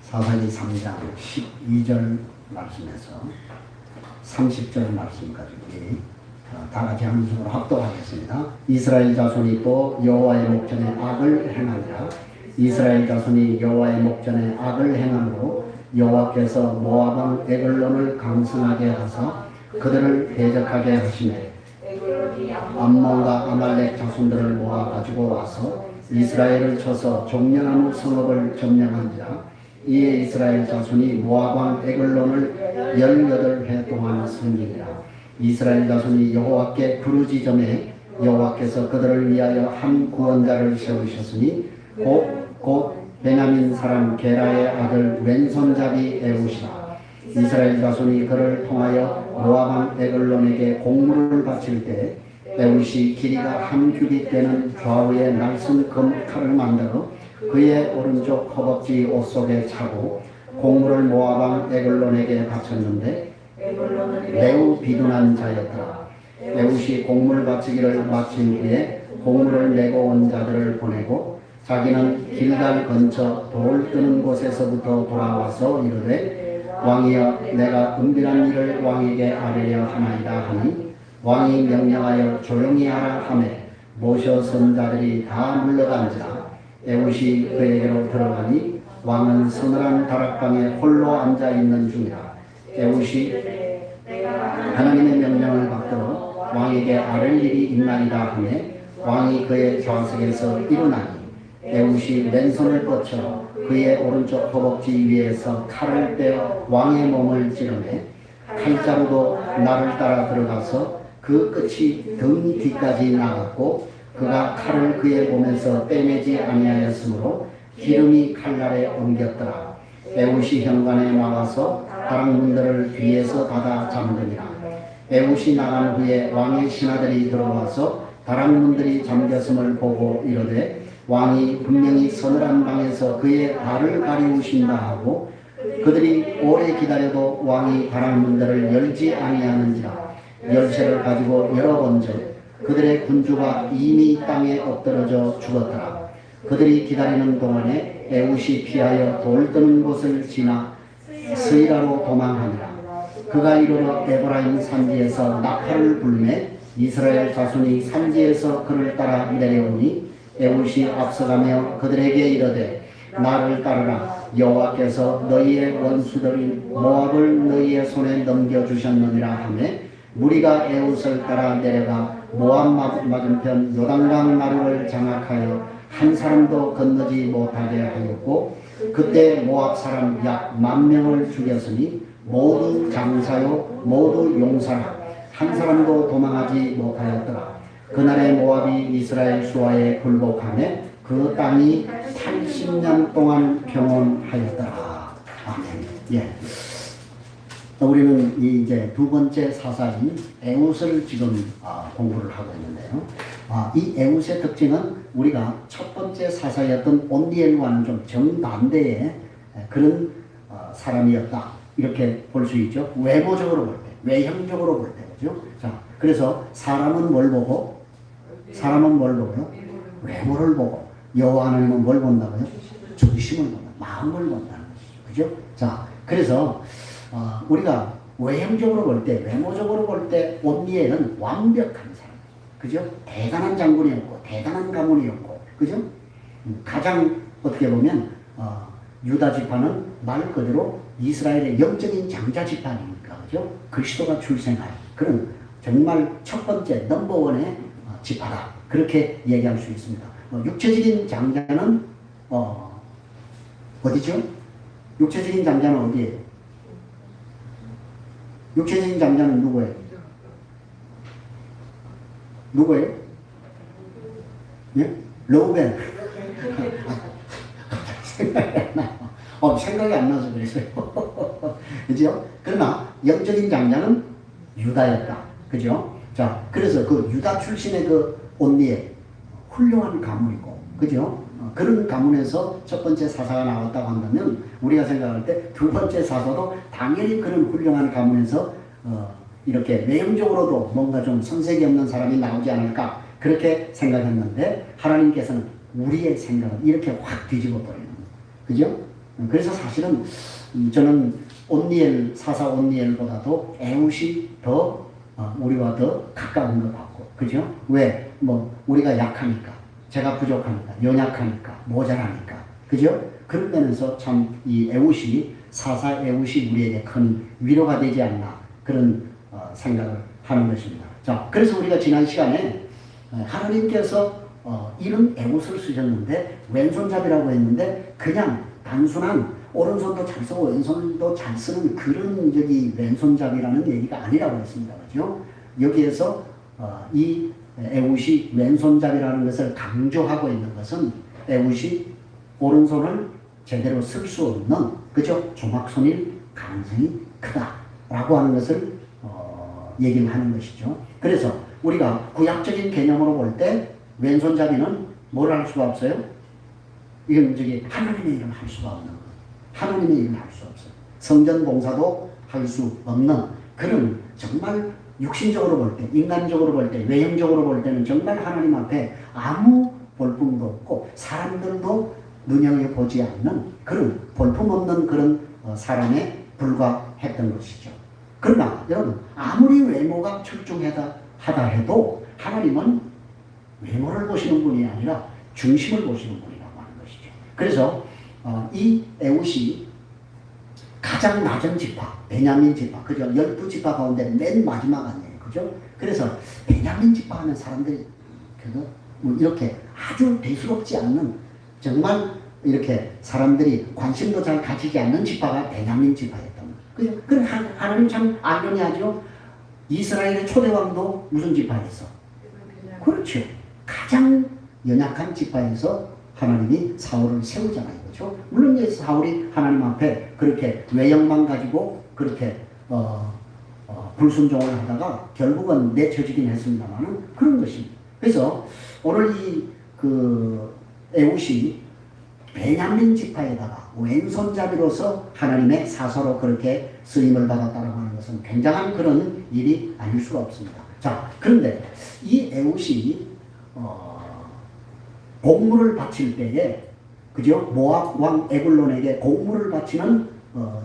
사사기 3장 12절 말씀에서 30절 말씀까지 다 같이 한 손으로 합독하겠습니다. 이스라엘 자손이 또 여호와의 목전에 악을 행하니라. 이스라엘 자손이 여호와의 목전에 악을 행함으로 여호와께서 모압 왕 에글론을 강성하게 하사 그들을 대적하게 하시매 암몬과 아말렉 자손들을 모아 가지고 와서 이스라엘을 쳐서 종려나무 성읍을 점령한지라. 이에 이스라엘 자손이 모압 왕 에글론을 18해 동안 섬기니라. 이스라엘 자손이 여호와께 부르짖음에 여호와께서 그들을 위하여 한 구원자를 세우셨으니 곧 베냐민 사람 게라의 아들 왼손잡이 에웃이라. 이스라엘 자손이 그를 통하여 모압 왕 에글론에게 공물을 바칠 때 에웃이 길이가 한 규빗 되는 좌우에 날쌘 금칼을 만들어 그의 오른쪽 허벅지 옷 속에 차고 공물을 모압 왕 에글론에게 바쳤는데 매우 비둔한 자였더라. 에웃이 공물 바치기를 마친 후에 공물을 내고 온 자들을 보내고 자기는 길갈 근처 돌 뜨는 곳에서부터 돌아와서 이르되 왕이여 내가 은밀한 일을 왕에게 아뢰려 하나이다 하니 왕이 명령하여 조용히 하라 하매 모셔 선 자들이 다 물러간지라. 에웃이 그에게로 들어가니 왕은 서늘한 다락방에 홀로 앉아있는 중이라. 에웃이 하나님의 명령을 받들어 왕에게 아랠 일이 있나이다 하매 왕이 그의 좌석에서 일어나니 에웃이 왼손을 뻗쳐 그의 오른쪽 허벅지 위에서 칼을 빼어 왕의 몸을 찌르매 칼자루도 나를 따라 들어가서 그 끝이 등 뒤까지 나갔고 그가 칼을 그의 몸에서 빼내지 아니하였으므로 기름이 칼날에 옮겼더라. 에웃이 현관에 나와서 다락문들을 뒤에서 닫아 잠그니라. 에웃이 나간 후에 왕의 신하들이 들어와서 다락문들이 잠겼음을 보고 이르되 왕이 분명히 서늘한 방에서 그의 발을 가리우신다 하고 그들이 오래 기다려도 왕이 다락문들을 열지 아니하는지라. 열쇠를 가지고 열어본즉 그들의 군주가 이미 땅에 엎드러져 죽었더라. 그들이 기다리는 동안에 에웃이 피하여 돌 뜨는 곳을 지나 스이라로 도망하니라. 그가 이르러 에브라임 산지에서 나팔을 불매 이스라엘 자손이 산지에서 그를 따라 내려오니 에웃이 앞서가며 그들에게 이르되 나를 따르라. 여호와께서 너희의 원수들인 모압을 너희의 손에 넘겨주셨느니라 하매 무리가 에웃을 따라 내려가 모압 맞은편 요단강 나루를 장악하여 한 사람도 건너지 못하게 하였고 그때 모압 사람 약 10,000명을 죽였으니 모두 장사요 모두 용사라. 한 사람도 도망하지 못하였더라. 그날에 모압이 이스라엘 수하에 굴복하며 그 땅이 80년 동안 평온하였더라. 아멘. 예. 우리는 이제 두 번째 사사인 에웃을 지금 공부를 하고 있는데요. 이 에웃의 특징은 우리가 첫 번째 사사였던 온니엘과는 좀 정반대의 그런 사람이었다. 이렇게 볼 수 있죠. 외모적으로 볼 때, 외형적으로 볼 때, 그죠? 자, 그래서 사람은 뭘 보고? 사람은 뭘 보고요? 외모를 보고. 여호와 하나님은 뭘 본다고요? 중심을 본다. 마음을 본다는 것이죠. 그죠? 자, 그래서 우리가 외형적으로 볼 때, 외모적으로 볼 때 온니엘은 완벽한 사람. 그죠? 대단한 장군이었고, 대단한 가문이었고, 그죠? 가장 어떻게 보면 유다 지파는 말 그대로 이스라엘의 영적인 장자 지파니까, 그죠? 그리스도가 출생할 그런 정말 첫 번째 넘버원의 지파다. 그렇게 얘기할 수 있습니다. 육체적인 장자는 어디죠? 육체적인 장자는 어디예요? 육체적인 장자는 누구예요? 누구예요? 예? 러우벤. 생각이 안 나요. 생각이 안 나서 그랬어요. 그죠? 그러나 영적인 장자는 유다였다. 그죠? 자, 그래서 그 유다 출신의 그 온니엘 훌륭한 가문이고, 그죠? 그런 가문에서 첫 번째 사사가 나왔다고 한다면 우리가 생각할 때 두 번째 사사도 당연히 그런 훌륭한 가문에서 이렇게 외형적으로도 뭔가 좀 손색이 없는 사람이 나오지 않을까 그렇게 생각했는데 하나님께서는 우리의 생각을 이렇게 확 뒤집어 버리는 거예요. 그죠? 그래서 사실은 저는 온니엘, 사사 온니엘보다도 에웃이 더 우리와 더 가까운 것 같고, 그죠? 왜? 뭐 우리가 약하니까, 제가 부족하니까, 연약하니까, 모자라니까, 그죠? 그런 면에서 참 이 에웃이, 사사 에웃이 우리에게 큰 위로가 되지 않나, 그런 생각을 하는 것입니다. 자, 그래서 우리가 지난 시간에 하나님께서 이런 에웃을 쓰셨는데 왼손잡이라고 했는데 그냥 단순한 오른손도 잘 쓰고 왼손도 잘 쓰는 그런 왼손잡이라는 얘기가 아니라고 했습니다. 그죠? 여기에서 이 에웃이 왼손잡이라는 것을 강조하고 있는 것은 에웃이 오른손을 제대로 쓸 수 없는, 그죠? 조막손일 가능성이 크다라고 하는 것을 얘기를 하는 것이죠. 그래서 우리가 구약적인 개념으로 볼 때 왼손잡이는 뭘 할 수가 없어요? 이건 하나님의 일을 할 수가 없는 것. 하나님의 일을 할 수 없어요. 성전 봉사도 할 수 없는 그런 정말 육신적으로 볼 때, 인간적으로 볼 때, 외형적으로 볼 때는 정말 하나님 앞에 아무 볼품도 없고 사람들도 눈여겨보지 않는 그런 볼품 없는 그런 사람에 불과했던 것이죠. 그러나 여러분 아무리 외모가 출중하다 해도 하나님은 외모를 보시는 분이 아니라 중심을 보시는 분이라고 하는 것이죠. 그래서 이 에웃이 가장 낮은 지파, 베냐민 지파, 그죠? 12지파 가운데 맨 마지막 아니에요, 그죠? 그래서 베냐민 지파 하는 사람들이 뭐 이렇게 아주 대수롭지 않는, 정말 이렇게 사람들이 관심도 잘 가지지 않는 지파가 베냐민 지파였던 거예요. 그죠? 그래 하나님 참 아이러니하죠. 이스라엘의 초대왕도 무슨 지파였어? 그렇죠. 가장 연약한 지파에서 하나님이 사울을 세우잖아요. 그렇죠? 물론 이제 사울이 하나님 앞에 그렇게 외형만 가지고 그렇게 불순종을 하다가 결국은 내쳐지긴 했습니다만은 그런 것입니다. 그래서 오늘 에웃이 베냐민 지파에다가 왼손잡이로서 하나님의 사서로 그렇게 쓰임을 받았다고 하는 것은 굉장한 그런 일이 아닐 수가 없습니다. 자, 그런데 이 에웃이 공물을 바칠 때에, 그죠? 모압 왕 에글론에게 공물을 바치는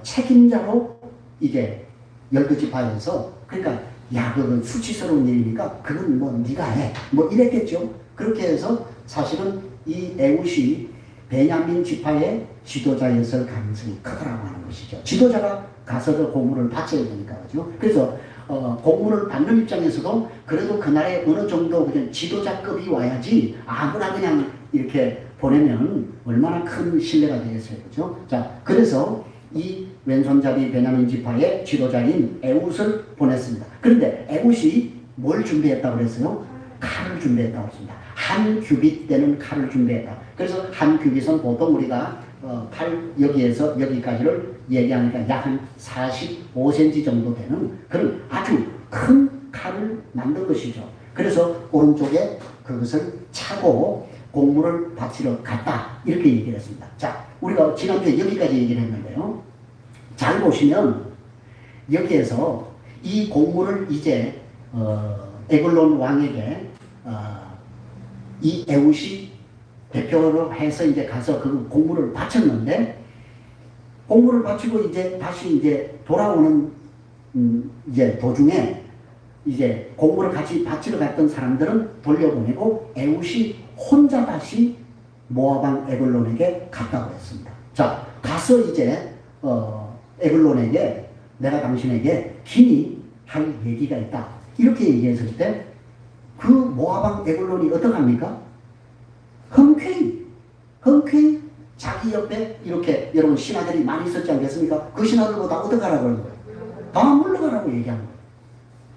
책임자로 이게 12지파에서, 그러니까 야, 그건 수치스러운 일이니까 그건 뭐 네가 해, 뭐 이랬겠죠. 그렇게 해서 사실은 이 에웃이 베냐민 지파의 지도자였을 가능성이 크다라고 하는 것이죠. 지도자가 가서 그 공물을 바쳐야 되니까, 그죠? 그래서 공물을 받는 입장에서도 그래도 그날에 어느 정도 그냥 지도자급이 와야지 아무나 그냥 이렇게 보내면 얼마나 큰 신뢰가 되겠어요, 그죠? 자, 그래서 이 왼손잡이 베냐민 지파의 지도자인 에웃을 보냈습니다. 그런데 에웃이 뭘 준비했다고 그랬어요? 칼을 준비했다고 했습니다. 한 규빗 되는 칼을 준비했다. 그래서 한 규빗은 보통 우리가 여기에서 여기까지를 얘기하니까 약 한 45cm 정도 되는 그런 아주 큰 칼을 만든 것이죠. 그래서 오른쪽에 그것을 차고 공물을 바치러 갔다. 이렇게 얘기를 했습니다. 자, 우리가 지난주에 여기까지 얘기를 했는데요. 잘 보시면 여기에서 이 공물을 이제 에글론 왕에게 이 에웃이 대표로 해서 이제 가서 그 공물을 바쳤는데, 공물을 바치고 이제 다시 이제 돌아오는 이제 도중에 이제 공물을 같이 바치러 갔던 사람들은 돌려보내고 에웃이 혼자 다시 모압왕 에글론에게 갔다고 했습니다. 자, 가서 이제 에글론에게 내가 당신에게 긴히 할 얘기가 있다. 이렇게 얘기했을 때 그 모압왕 에글론이 어떡합니까? 흔쾌히 자기 옆에 이렇게 여러분 신하들이 많이 있었지 않겠습니까? 그 신하들보다 어떡하라고 하는 거예요? 다 물러가라고 얘기한 거예요.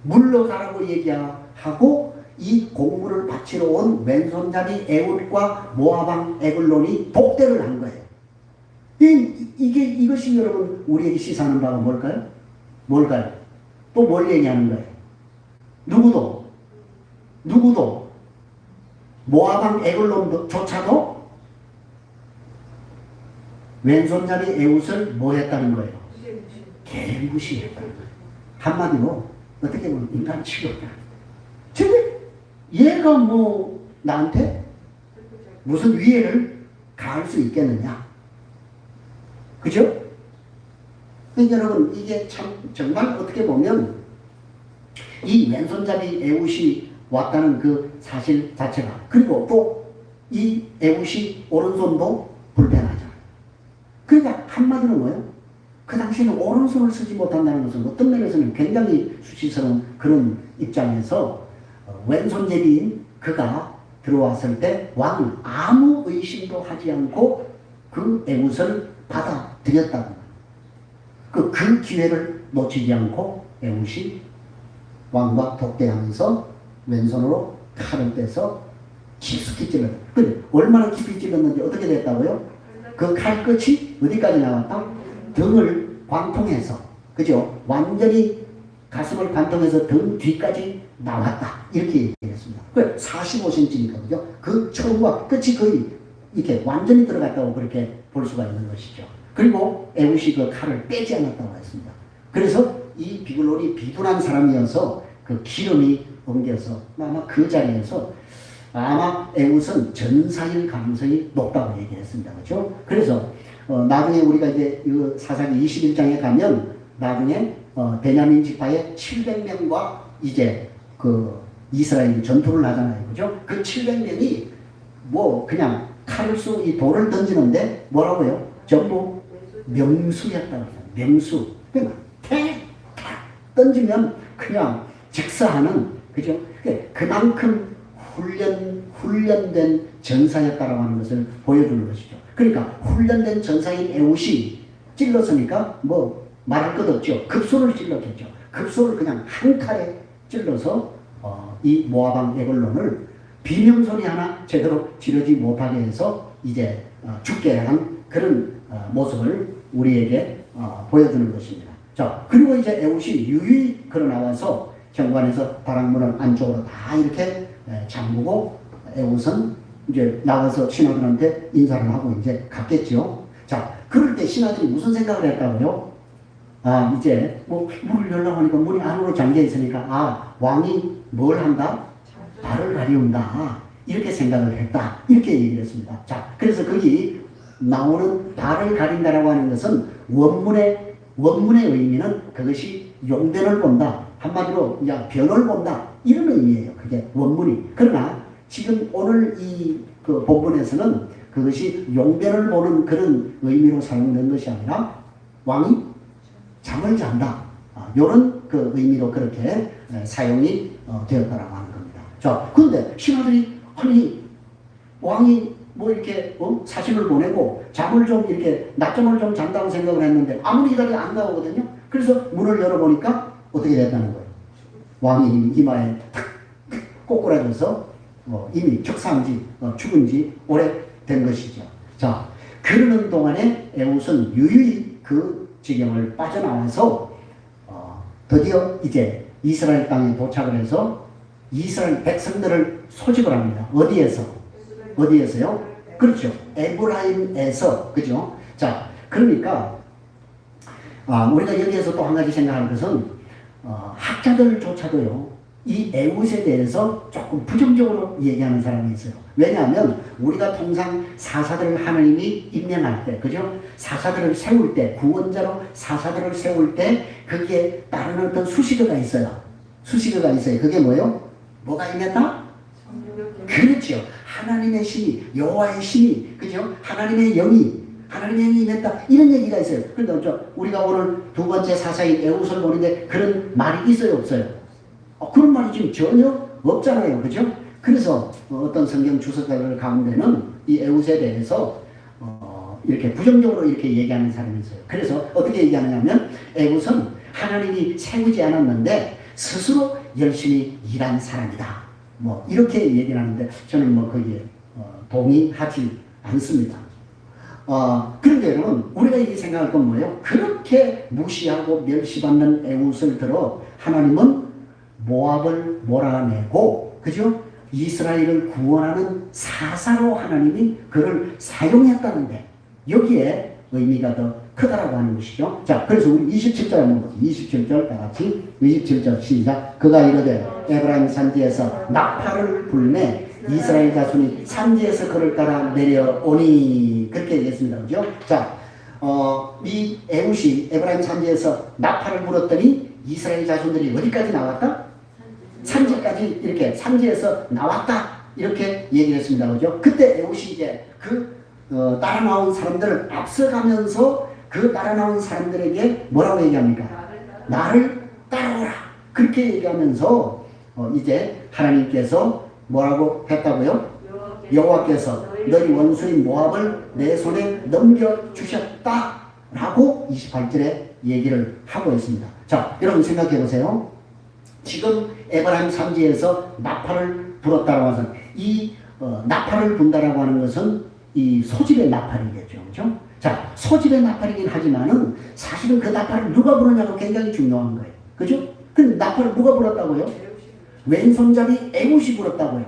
물러가라고 얘기하고 이 공물을 바치러 온 왼손잡이 에웃과 모압왕 에글론이 복대를 한 거예요. 이것이 여러분 우리에게 시사하는 바가 뭘까요? 또 뭘 얘기하는 거예요? 누구도 모압왕 에글론조차도 왼손잡이 에웃을 뭐 했다는 거예요? 개무시했다는 거예요. 한마디로 어떻게 보면 인간 취급이다. 근데 얘가 뭐 나한테 무슨 위해를 가할 수 있겠느냐? 그죠? 그러니까 여러분, 이게 참 정말 어떻게 보면 이 왼손잡이 에웃이 왔다는 그 사실 자체가, 그리고 또 이 에웃이 오른손도 불편하잖아요. 그러니까 한마디로 뭐예요? 그 당시에는 오른손을 쓰지 못한다는 것은 어떤 면에서는 굉장히 수치스러운 그런 입장에서 왼손잡이인 그가 들어왔을 때 왕은 아무 의심도 하지 않고 그 에웃을 받아들였다고. 그 기회를 놓치지 않고 에웃이 왕과 독대하면서 왼손으로 칼을 빼서 깊숙이 찔렀다. 근데 얼마나 깊이 찔렀는지 어떻게 됐다고요? 그 칼끝이 어디까지 나왔다? 등을 관통해서, 그죠? 완전히 가슴을 관통해서 등 뒤까지 나왔다. 이렇게 얘기했습니다. 45cm니까, 그죠? 그 처음과 끝이 거의 이렇게 완전히 들어갔다고 그렇게 볼 수가 있는 것이죠. 그리고 에웃이 그 칼을 빼지 않았다고 했습니다. 그래서 이 비글롤이 비둔한 사람이어서 그 기름이 엉겨서 아마 그 자리에서 아마 에웃은 전사일 가능성이 높다고 얘기했습니다. 그렇죠? 그래서 나중에 우리가 이제 이 사사기 21장에 가면 나중에 베냐민 지파의 700명과 이제 그 이스라엘이 전투를 하잖아요. 그죠? 그 700명이 뭐 그냥 칼을 쓰고 이 돌을 던지는데 뭐라고요? 전부 명수였다고 해요. 명수. 그냥 탁 던지면 그냥 즉사하는, 그죠? 그만큼 훈련된 전사였다라고 하는 것을 보여주는 것이죠. 그러니까 훈련된 전사인 에웃이 찔렀으니까 뭐 말할 것 없죠. 급소를 찔렀겠죠. 급소를 그냥 한 칼에 찔러서 이 모압왕 에글론을 비명소리 하나 제대로 지르지 못하게 해서 이제 죽게 한 그런 모습을 우리에게 보여주는 것입니다. 자, 그리고 이제 에웃이 유유히 걸어 나와서 현관에서 다락문을 안쪽으로 다 이렇게 잠그고 에웃은 이제 나와서 신하들한테 인사를 하고 이제 갔겠죠. 자, 그럴 때 신하들이 무슨 생각을 했다고요? 아, 이제 뭐 문을 열려고 하니까 문이 안으로 잠겨 있으니까 아, 왕이 뭘 한다? 발을 가리운다. 이렇게 생각을 했다. 이렇게 얘기를 했습니다. 자, 그래서 거기 나오는 발을 가린다라고 하는 것은 원문의 의미는 그것이 용변을 본다. 한마디로 야, 변을 본다. 이런 의미예요. 그게 원문이. 그러나 지금 오늘 이 그 본문에서는 그것이 용변을 보는 그런 의미로 사용된 것이 아니라 왕이 잠을 잔다. 이런 그 의미로 그렇게 사용이 되었다라고 하는 겁니다. 자, 그런데 신하들이 아니 왕이 뭐 이렇게 사신을 보내고 잠을 좀 이렇게 낮잠을 좀 잔다고 생각을 했는데 아무리 기다려 안 나오거든요. 그래서 문을 열어보니까 어떻게 됐다는 거예요? 왕이 이마에 탁 꼬꾸라져서 이미 적상지 죽은지 오래된 것이죠. 자, 그러는 동안에 에웃은 유유히 그 지경을 빠져나와서 드디어 이제 이스라엘 땅에 도착을 해서 이스라엘 백성들을 소집을 합니다. 어디에서요? 그렇죠. 에브라임에서. 그죠? 자, 그러니까 우리가 여기에서 또 한 가지 생각하는 것은 학자들조차도요, 이 에웃에 대해서 조금 부정적으로 얘기하는 사람이 있어요. 왜냐하면 우리가 통상 사사들을 하나님이 임명할 때, 그죠? 사사들을 세울 때, 구원자로 사사들을 세울 때 거기에 따른 어떤 수식어가 있어요. 그게 뭐예요? 뭐가 임했다? 그렇죠. 하나님의 신이, 여호와의 신이, 그죠? 하나님의 영이 임했다. 이런 얘기가 있어요. 그런데 우리가 오늘 두 번째 사사인 에웃을 보는데 그런 말이 있어요, 없어요? 그런 말이 지금 전혀 없잖아요. 그죠? 그래서 어떤 성경 주석가들 가운데는 이 에웃에 대해서 이렇게 부정적으로 이렇게 얘기하는 사람이 있어요. 그래서 어떻게 얘기하느냐면 에웃은 하나님이 세우지 않았는데 스스로 열심히 일한 사람이다. 뭐 이렇게 얘기를 하는데 저는 뭐 거기에 동의하지 않습니다. 그런데 여러분, 우리가 이 생각할 건 뭐예요? 그렇게 무시하고 멸시받는 에웃을 들어 하나님은 모압을 몰아내고, 그죠? 이스라엘을 구원하는 사사로 하나님이 그를 사용했다는데 여기에 의미가 더 크다라고 하는 것이죠. 자, 그래서 우리 27절 한번 보죠. 27절 다 같이 27절 시작. 그가 이르되 에브라임 산지에서 나팔을 불매 이스라엘 자손이 산지에서 그를 따라 내려오니, 그렇게 얘기했습니다. 그죠? 자, 이 에훗이 에브라임 산지에서 나팔을 불었더니 이스라엘 자손들이 어디까지 나왔다? 산지까지 이렇게 산지에서 나왔다. 이렇게 얘기를 했습니다. 그죠? 그때 에훗이 이제 따라 나온 사람들을 앞서가면서 그 따라 나온 사람들에게 뭐라고 얘기합니까? 나를 따라오라. 그렇게 얘기하면서 이제 하나님께서 뭐라고 했다고요? 여호와께서 너희 원수인 모압을 내 손에 넘겨주셨다 라고 28절에 얘기를 하고 있습니다. 자, 여러분 생각해 보세요. 지금 에브라임 산지에서 나팔을 불었다고 해서 이 나팔을 분다라고 하는 것은 이 소집의 나팔이겠죠. 그죠? 자, 소집의 나팔이긴 하지만은 사실은 그 나팔을 누가 부르냐가 굉장히 중요한 거예요. 그죠? 근데 나팔을 누가 불었다고요? 왼손잡이 에훗이 불었다고요.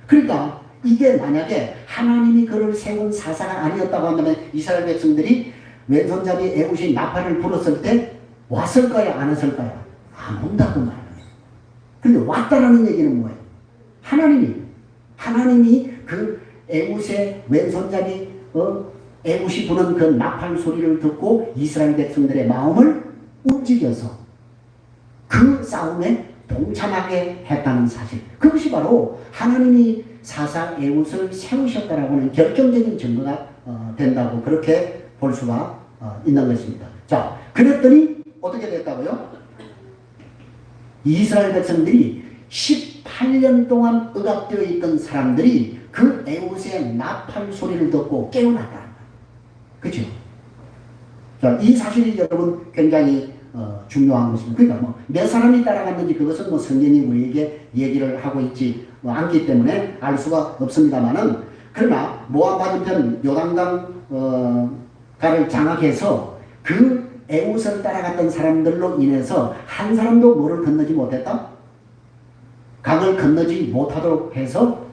그러니까 이게 만약에 하나님이 그를 세운 사사가 아니었다고 한다면 이스라엘 백성들이 왼손잡이 에훗이 나팔을 불었을 때 왔을까요? 안 왔을까요? 안 온다고 말해요. 근데 왔다라는 얘기는 뭐예요? 하나님이 그 에훗의 왼손잡이 에훗이 부는 그 나팔 소리를 듣고 이스라엘 백성들의 마음을 움직여서 그 싸움에 동참하게 했다는 사실. 그것이 바로 하나님이 사사 에훗을 세우셨다라고 하는 결정적인 증거가 된다고 그렇게 볼 수가 있는 것입니다. 자, 그랬더니 어떻게 됐다고요? 이스라엘 백성들이 18년 동안 억압되어 있던 사람들이 그 에훗의 나팔 소리를 듣고 깨어났다. 그렇죠? 자, 이 사실이 여러분 굉장히 중요한 것입니다. 그러니까 몇 사람이 따라갔는지 그것은 성경이 우리에게 얘기를 하고 있지 않기 때문에 알 수가 없습니다만은, 그러나 모압 맞은편 요단강 가를 장악해서 그 에훗을 따라갔던 사람들로 인해서 한 사람도 뭐를 건너지 못했다? 강을 건너지 못하도록 해서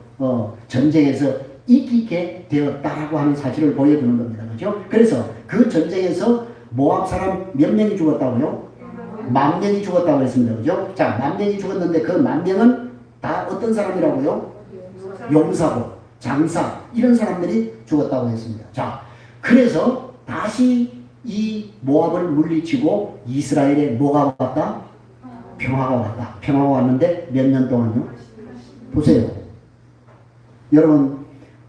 전쟁에서 이기게 되었다라고 하는 사실을 보여주는 겁니다. 그죠? 그래서 그 전쟁에서 모압 사람 몇 명이 죽었다고요? 10,000명이 죽었다고 했습니다. 그죠? 자, 10,000명이 죽었는데 그 10,000명은 다 어떤 사람이라고요? 용사고, 장사, 이런 사람들이 죽었다고 했습니다. 자, 그래서 다시 이 모압을 물리치고 이스라엘에 뭐가 왔다? 평화가 왔다. 평화가 왔는데 몇 년 동안요? 보세요. 여러분,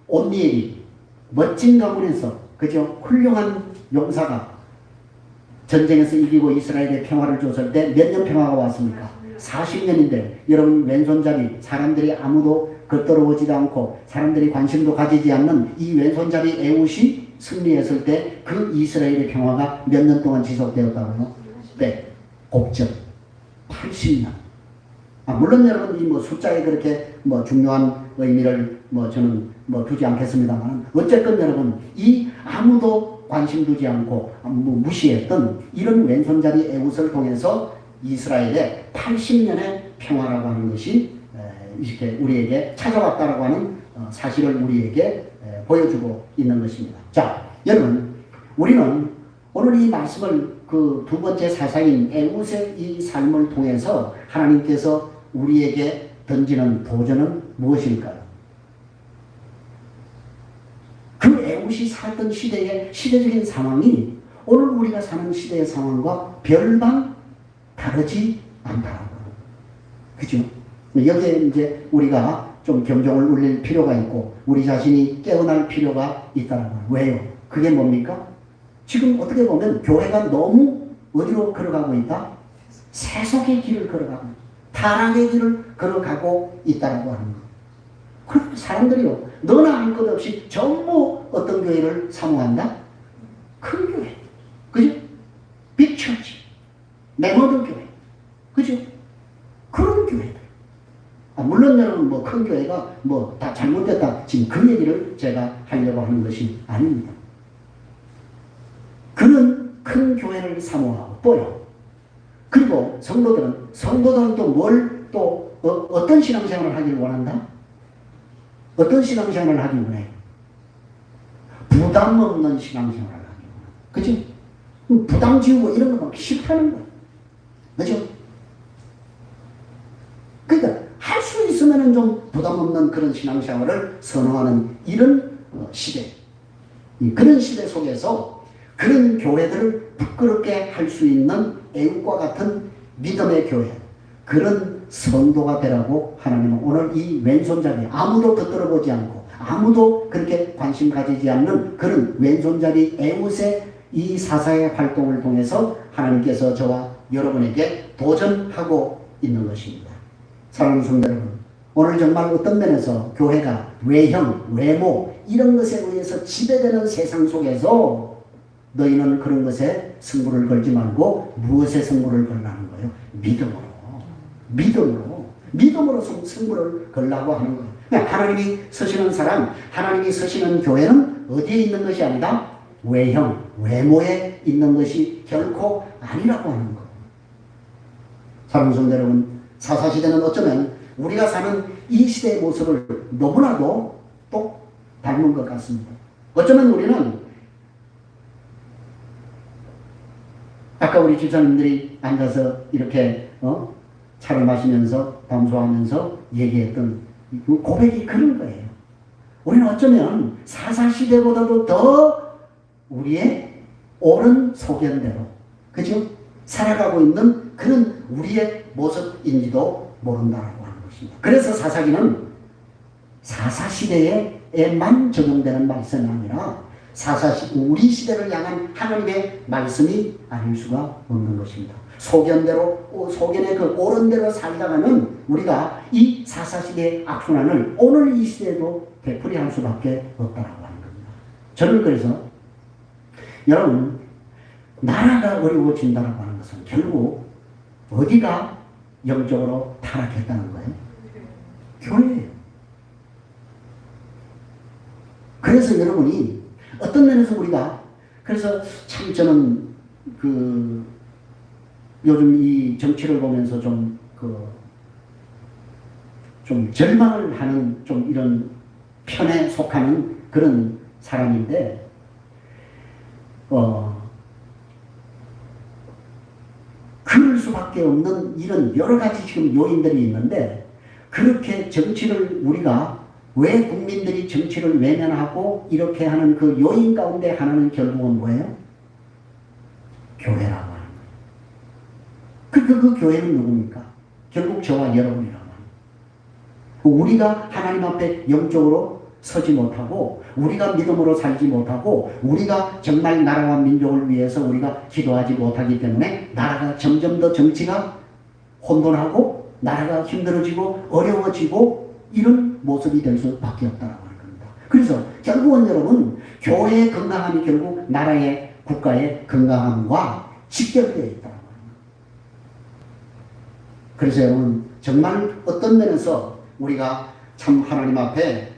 온니엘이 멋진 가문에서, 그죠? 훌륭한 용사가 전쟁에서 이기고 이스라엘에 평화를 줬을 때 몇 년 평화가 왔습니까? 40년인데 여러분 왼손잡이, 사람들이 아무도 겉돌아오지도 않고 사람들이 관심도 가지지 않는 이 왼손잡이 에훗이 승리했을 때 그 이스라엘의 평화가 몇 년 동안 지속되었다고요? 네, 곡절 80년. 물론 여러분 이 숫자에 그렇게 중요한 의미를 저는 두지 않겠습니다만, 어쨌든 여러분 이 아무도 관심 두지 않고 무시했던 이런 왼손잡이 에훗을 통해서 이스라엘의 80년의 평화라고 하는 것이 이렇게 우리에게 찾아왔다라고 하는 사실을 우리에게 보여주고 있는 것입니다. 자, 여러분, 우리는 오늘 이 말씀을 그 두 번째 사사인 에훗의 이 삶을 통해서 하나님께서 우리에게 던지는 도전은 무엇일까요? 그 에훗이 살던 시대의 시대적인 상황이 오늘 우리가 사는 시대의 상황과 별반 다르지 않다라고. 그죠? 여기에 이제 우리가 좀 경종을 울릴 필요가 있고 우리 자신이 깨어날 필요가 있다라고. 왜요? 그게 뭡니까? 지금 어떻게 보면 교회가 너무 어디로 걸어가고 있다? 세속의 길을 걸어가고 타락의 길을 걸어가고 있다라고 하는 거. 그럼 사람들이요, 너나 할 것 없이 전부 어떤 교회를 사모한다? 큰 교회. 그죠? 빅처치. 메모드 교회. 그죠? 그런 교회들. 물론 여러분 큰 교회가 다 잘못됐다, 지금 그 얘기를 제가 하려고 하는 것이 아닙니다. 그는 큰 교회를 사모하고 또요. 그리고 성도들은 또 뭘 어떤 신앙생활을 하길 원한다? 어떤 신앙생활을 하길 원해요? 부담 없는 신앙생활을 하길 원한다. 그죠? 부담 지우고 이런 거 막 싫다는 거예요. 그죠? 그러니까 할 수 있으면 좀 부담 없는 그런 신앙생활을 선호하는 이런 시대. 그런 시대 속에서 그런 교회들을 부끄럽게 할 수 있는 애국과 같은 믿음의 교회, 그런 성도가 되라고 하나님은 오늘 이 왼손잡이, 아무도 겉들어보지 않고 아무도 그렇게 관심 가지지 않는 그런 왼손잡이 에웃의 이 사사의 활동을 통해서 하나님께서 저와 여러분에게 도전하고 있는 것입니다. 사랑하는 성도 여러분, 오늘 정말 어떤 면에서 교회가 외형, 외모 이런 것에 의해서 지배되는 세상 속에서 너희는 그런 것에 승부를 걸지 말고 무엇에 승부를 걸라는 거예요? 믿음으로 승부를 걸라고 하는 거예요. 하나님이 서시는 사람, 하나님이 서시는 교회는 어디에 있는 것이 아니라 외형, 외모에 있는 것이 결코 아니라고 하는 거예요. 사랑하는 성도 여러분, 사사시대는 어쩌면 우리가 사는 이 시대의 모습을 너무나도 똑 닮은 것 같습니다. 어쩌면 우리는 아까 우리 집사님들이 앉아서 이렇게 차를 마시면서 담소하면서 얘기했던 그 고백이 그런 거예요. 우리는 어쩌면 사사시대보다도 더 우리의 옳은 소견대로, 그죠? 살아가고 있는 그런 우리의 모습인지도 모른다라고 하는 것입니다. 그래서 사사기는 사사시대에만 적용되는 말씀이 아니라 우리 시대를 향한 하나님의 말씀이 아닐 수가 없는 것입니다. 소견의 그 옳은 대로 살다가는 우리가 이 사사시대의 악순환을 오늘 이 시대에도 되풀이할 수밖에 없다라고 하는 겁니다. 저는 그래서 여러분, 나라가 어려워진다라고 하는 것은 결국 어디가 영적으로 타락했다는 거예요? 교회예요. 그래서 여러분이 어떤 면에서 우리가, 그래서 참 저는 요즘 이 정치를 보면서 좀 절망을 하는 좀 이런 편에 속하는 그런 사람인데, 그럴 수밖에 없는 이런 여러 가지 지금 요인들이 있는데, 그렇게 정치를 우리가 왜 국민들이 정치를 외면하고 이렇게 하는 그 요인 가운데 하나는 결국은 뭐예요? 교회라고 하는 거예요. 그 교회는 누굽니까? 결국 저와 여러분이라고 하는 거예요. 우리가 하나님 앞에 영적으로 서지 못하고, 우리가 믿음으로 살지 못하고, 우리가 정말 나라와 민족을 위해서 우리가 기도하지 못하기 때문에 나라가 점점 더 정치가 혼돈하고 나라가 힘들어지고 어려워지고 이런 모습이 될 수밖에 없다고 하는 겁니다. 그래서 결국은 여러분, 교회의 건강함이 결국 나라의, 국가의 건강함과 직결되어 있다고 합니다. 그래서 여러분, 정말 어떤 면에서 우리가 참 하나님 앞에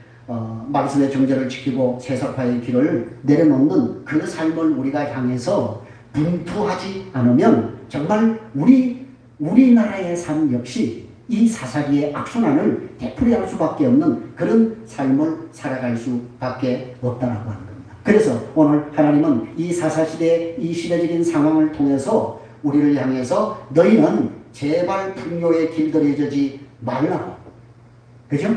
말씀의 정죄를 지키고 세속화의 길을 내려놓는 그 삶을 우리가 향해서 분투하지 않으면 정말 우리나라의 삶 역시 이 사사기의 악순환을 되풀이할 수밖에 없는 그런 삶을 살아갈 수밖에 없다라고 하는 겁니다. 그래서 오늘 하나님은 이 사사시대의 이 시대적인 상황을 통해서 우리를 향해서 너희는 제발 풍요에 길들여지지 말라고, 그죠?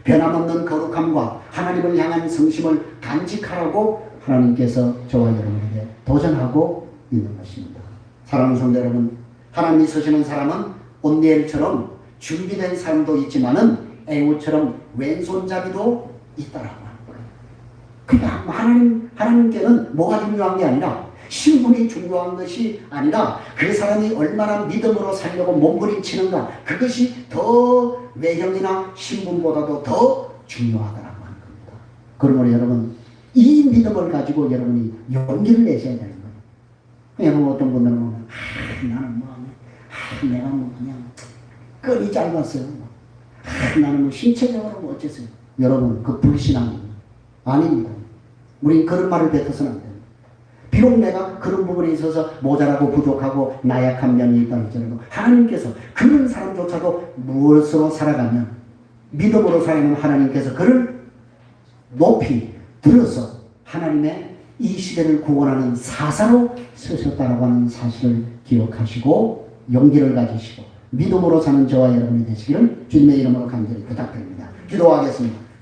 변함없는 거룩함과 하나님을 향한 성심을 간직하라고 하나님께서 저와 여러분에게 도전하고 있는 것입니다. 사랑하는 성도 여러분, 하나님이 서시는 사람은 온니엘처럼 준비된 사람도 있지만은 에웃처럼 왼손잡이도 있다라고 하는 거예요. 그러니까 하나님께는 뭐가 중요한 게 아니라, 신분이 중요한 것이 아니라 그 사람이 얼마나 믿음으로 살려고 몸부림치는가, 그것이 더 외형이나 신분보다도 더 중요하다라고 하는 겁니다. 그러므로 여러분, 이 믿음을 가지고 여러분이 용기를 내셔야 되는 거예요. 여러분, 어떤 분들은 나는 내가 그냥 끈이 짧았어요. 나는 신체적으로 어째서요? 여러분, 그 불신앙입니다. 아닙니다. 우린 그런 말을 뱉어서는 안 됩니다. 비록 내가 그런 부분에 있어서 모자라고 부족하고 나약한 면이 있다 할지라도 하나님께서 그런 사람조차도 무엇으로 살아가면, 믿음으로 살아가면 하나님께서 그를 높이 들어서 하나님의 이 시대를 구원하는 사사로 서셨다라고 하는 사실을 기억하시고 용기를 가지시고 믿음으로 사는 저와 여러분이 되시기를 주님의 이름으로 간절히 부탁드립니다. 기도하겠습니다.